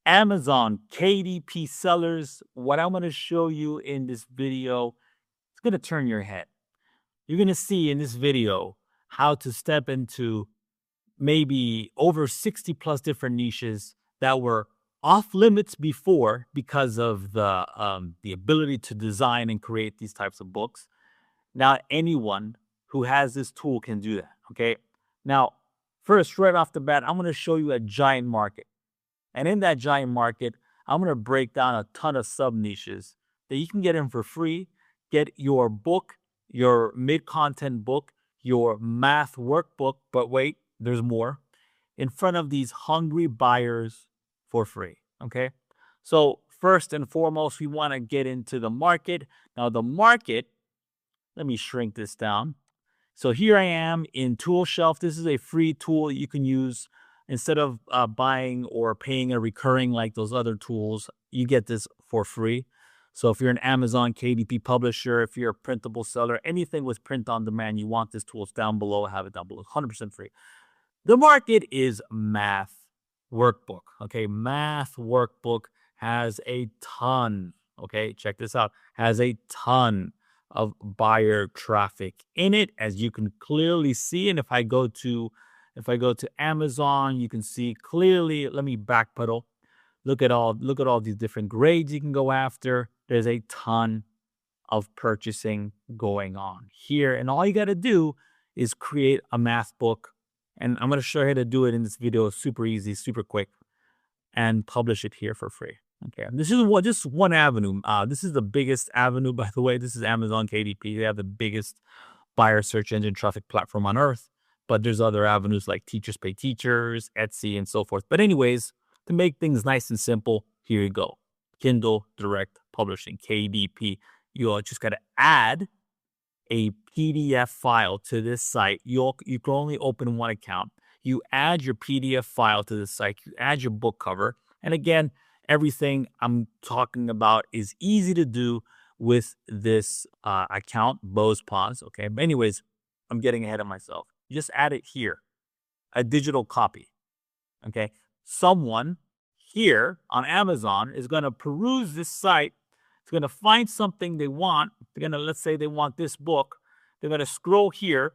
Amazon KDP sellers, what I'm going to show you in this video, it's going to turn your head. You're going to see in this video how to step into maybe over 60 plus different niches that were off limits before because of the ability to design and create these types of books. Now, anyone who has this tool can do that, okay? Now, first, right off the bat, I'm going to show you a giant market. And in that giant market, I'm going to break down a ton of sub-niches that you can get in for free, get your book, your mid-content book, your math workbook, but wait, there's more, in front of these hungry buyers for free, okay? So first and foremost, we want to get into the market. Now, the market, let me shrink this down. So here I am in Tool Shelf. This is a free tool you can use. Instead of buying or paying a recurring like those other tools, you get this for free. So if you're an Amazon KDP publisher, if you're a printable seller, anything with print on demand, you want this tool, it's down below. I have it down below, 100% free. The market is math workbook. Okay, math workbook has a ton. Okay, check this out. Has a ton of buyer traffic in it, as you can clearly see. And if I go to Amazon, you can see clearly. Let me backpedal. Look at all these different grades you can go after. There's a ton of purchasing going on here. And all you got to do is create a math book. And I'm going to show you how to do it in this video. Super easy, super quick, and publish it here for free. Okay, this is just one avenue. This is the biggest avenue, by the way. This is Amazon KDP. They have the biggest buyer search engine traffic platform on earth. But there's other avenues like Teachers Pay Teachers, Etsy, and so forth. But anyways, to make things nice and simple, here you go. Kindle Direct Publishing, KDP. You just got to add a PDF file to this site. You can only open one account. You add your PDF file to this site. You add your book cover. And again, everything I'm talking about is easy to do with this account, Bose. Okay, but anyways, I'm getting ahead of myself. You just add it here, a digital copy. Okay, someone here on Amazon is going to peruse this site. It's going to find something they want. They're going to, let's say they want this book. They're going to scroll here.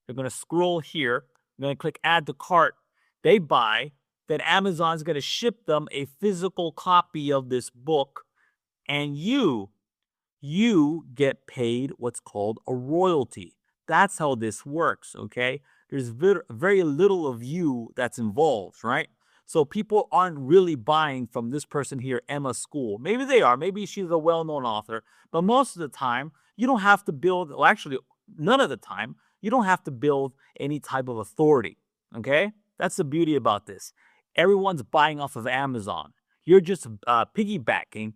They're going to scroll here. They're going to click add to cart. They buy. Then Amazon's going to ship them a physical copy of this book, and you get paid what's called a royalty. That's how this works, okay? There's very little of you that's involved, right? So people aren't really buying from this person here, Emma School. Maybe they are. Maybe she's a well-known author. But most of the time, you don't have to build, well, actually, none of the time, you don't have to build any type of authority, okay? That's the beauty about this. Everyone's buying off of Amazon. You're just piggybacking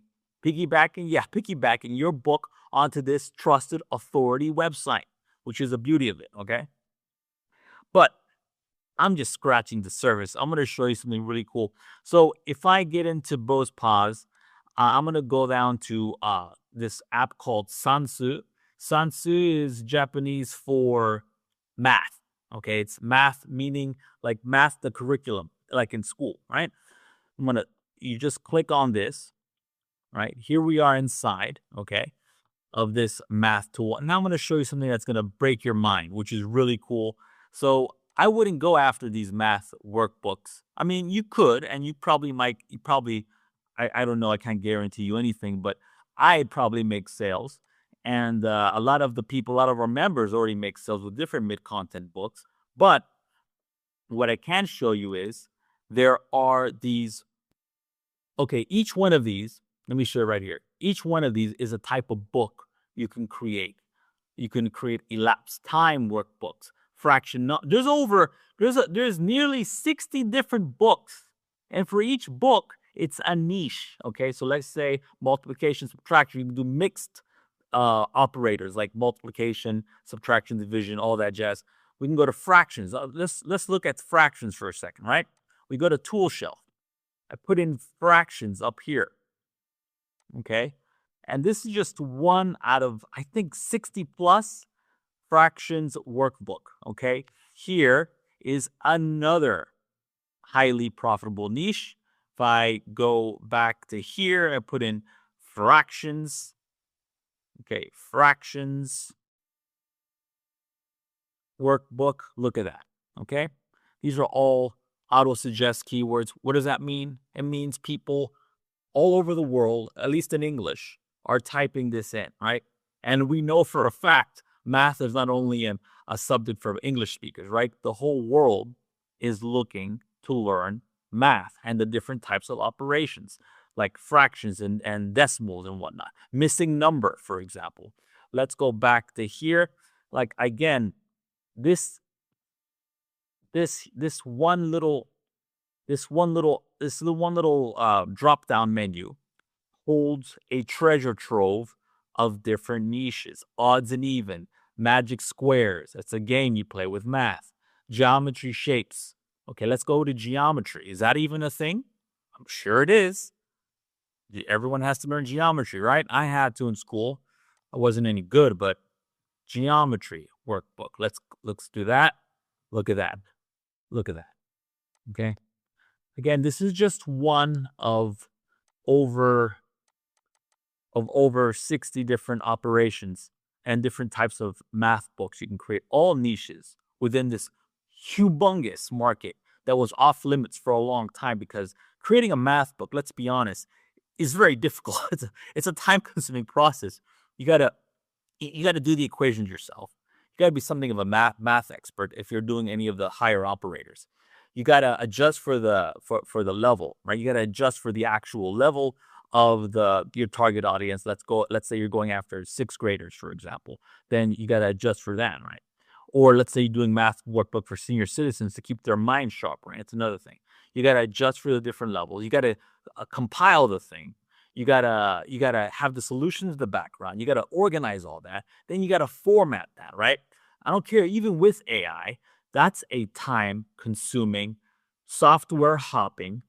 your book onto this trusted authority website, which is the beauty of it, okay? But I'm just scratching the surface. I'm going to show you something really cool. So if I get into Bose, I'm going to go down to this app called Sansuu. Sansuu is Japanese for math, okay? It's math, meaning like math, the curriculum, like in school, right? You just click on this, right? Here we are inside, okay, of this math tool. And now I'm going to show you something that's going to break your mind, which is really cool. So I wouldn't go after these math workbooks. I mean, you could, and you probably might, I don't know, I can't guarantee you anything, but I'd probably make sales. And a lot of our members already make sales with different mid-content books. But what I can show you is there are these, okay, each one of these, let me show you right here. Each one of these is a type of book you can create. You can create elapsed time workbooks, there's nearly 60 different books. And for each book, it's a niche. Okay, so let's say multiplication, subtraction, you can do mixed operators like multiplication, subtraction, division, all that jazz. We can go to fractions. Let's look at fractions for a second, right? We go to Tool Shelf. I put in fractions up here. Okay, and this is just one out of, I think, 60 plus fractions workbook. Okay, here is another highly profitable niche, If I go back to here, I put in fractions. Okay, fractions, workbook. Look at that. Okay, these are all auto-suggest keywords. What does that mean? It means people all over the world, at least in English, are typing this in, right? And we know for a fact math is not only a subject for English speakers, right? The whole world is looking to learn math and the different types of operations, like fractions and decimals and whatnot. Missing number, for example. Let's go back to here. Like again, this this one little drop down menu holds a treasure trove of different niches, odds and even, magic squares. That's a game you play with math, geometry shapes. Okay, let's go to geometry. Is that even a thing? I'm sure it is. Everyone has to learn geometry, right? I had to in school. I wasn't any good, but geometry workbook. Let's do that. Look at that. Look at that. Okay. Again, this is just one of over 60 different operations and different types of math books. You can create all niches within this humongous market that was off limits for a long time, because creating a math book, let's be honest, is very difficult. It's a time-consuming process. You gotta do the equations yourself. You gotta be something of a math expert if you're doing any of the higher operators. You gotta adjust for the level, right? You gotta adjust for the actual level of your target audience. Let's say you're going after sixth graders, for example. Then you gotta adjust for that, right? Or let's say you're doing math workbook for senior citizens to keep their mind sharp, right? It's another thing. You gotta adjust for the different levels. You gotta compile the thing. You gotta have the solutions in the background. You gotta organize all that. Then you gotta format that, right? I don't care. Even with AI, that's a time-consuming, software hopping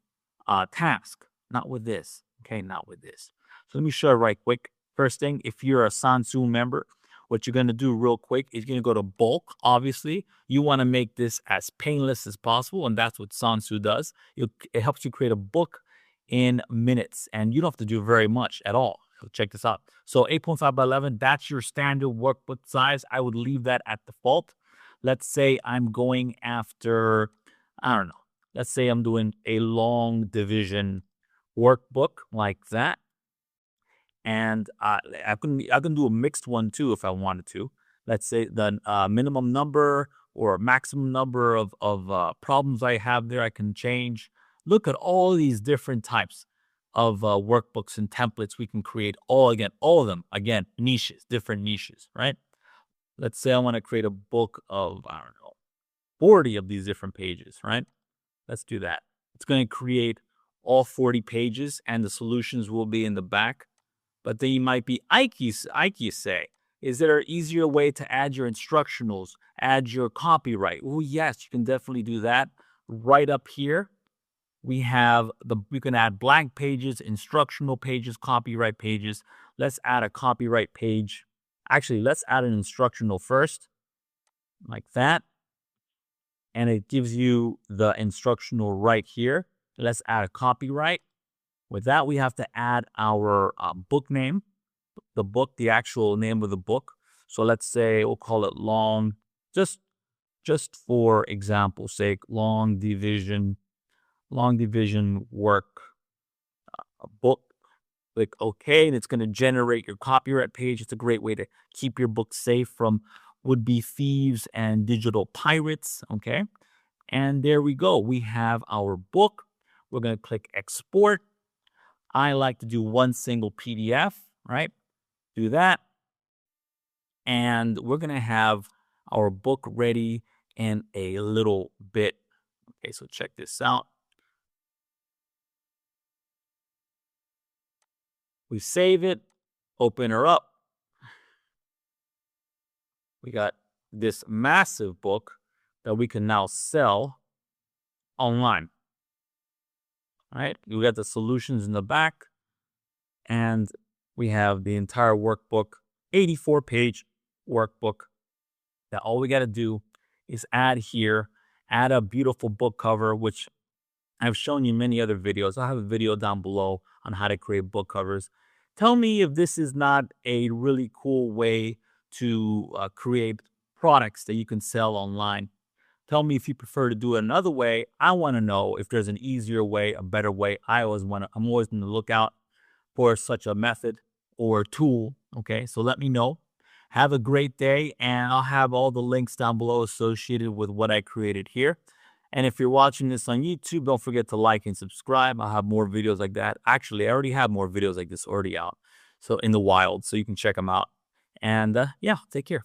task. Not with this. Okay, not with this. So let me show you right quick. First thing, if you're a Sansuu member, what you're gonna do real quick is you're gonna go to bulk. Obviously, you want to make this as painless as possible, and that's what Sansuu does. It helps you create a book in minutes, and you don't have to do very much at all. So check this out. So 8.5 by 11, that's your standard workbook size. I would leave that at default. Let's say I'm going after, I don't know. Let's say I'm doing a long division workbook like that. And I can do a mixed one too if I wanted to. Let's say the minimum number or maximum number of problems I have there, I can change. Look at all these different types of workbooks and templates we can create. All of them, again, niches, different niches, right? Let's say I want to create a book of, I don't know, 40 of these different pages, right? Let's do that. It's going to create all 40 pages, and the solutions will be in the back. But then you might be, Ike say, is there an easier way to add your instructionals, add your copyright? Oh, yes, you can definitely do that. Right up here, we can add blank pages, instructional pages, copyright pages. Let's add a copyright page. Actually, let's add an instructional first, like that. And it gives you the instructional right here. Let's add a copyright. With that, we have to add our book name, the actual name of the book. So let's say we'll call it long, just for example's sake, long division work book. Click OK, and it's going to generate your copyright page. It's a great way to keep your book safe from would-be thieves and digital pirates. Okay, and there we go. We have our book. We're going to click export. I like to do one single PDF, right? Do that. And we're going to have our book ready in a little bit. Okay, so check this out. We save it, open her up. We got this massive book that we can now sell online. All right, we got the solutions in the back, and we have the entire workbook, 84-page workbook, that all we got to do is add a beautiful book cover, which I've shown you many other videos. I have a video down below on how to create book covers. Tell me if this is not a really cool way to create products that you can sell online. Tell me if you prefer to do it another way. I want to know if there's an easier way, a better way. I'm always on the lookout for such a method or tool. Okay, so let me know. Have a great day, and I'll have all the links down below associated with what I created here. And if you're watching this on YouTube, don't forget to like and subscribe. I'll have more videos like that. Actually, I already have more videos like this already out, so in the wild, so you can check them out. And yeah, take care.